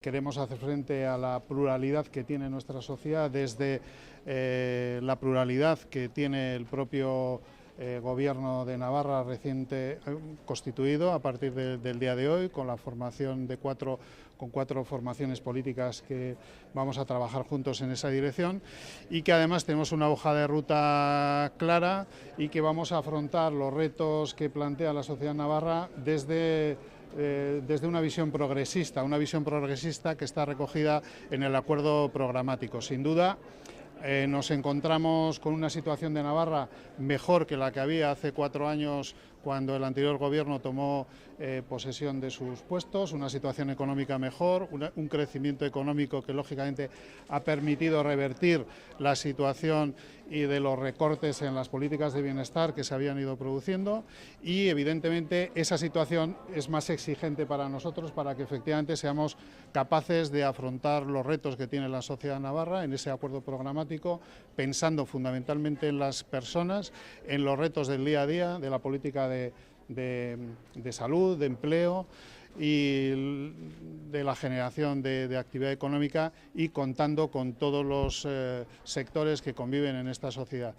Queremos hacer frente a la pluralidad que tiene nuestra sociedad desde la pluralidad que tiene el propio Gobierno de Navarra reciente constituido a partir del día de hoy, con la formación de cuatro formaciones políticas que vamos a trabajar juntos en esa dirección, y que además tenemos una hoja de ruta clara y que vamos a afrontar los retos que plantea la sociedad navarra desde una visión progresista que está recogida en el acuerdo programático. Sin duda, nos encontramos con una situación de Navarra mejor que la que había hace 4 años cuando el anterior gobierno tomó posesión de sus puestos, una situación económica mejor, un crecimiento económico que lógicamente ha permitido revertir la situación y de los recortes en las políticas de bienestar que se habían ido produciendo, y evidentemente esa situación es más exigente para nosotros para que efectivamente seamos capaces de afrontar los retos que tiene la sociedad navarra en ese acuerdo programático, pensando fundamentalmente en las personas, en los retos del día a día, de la política de salud, de empleo y de la generación de actividad económica, y contando con todos los sectores que conviven en esta sociedad.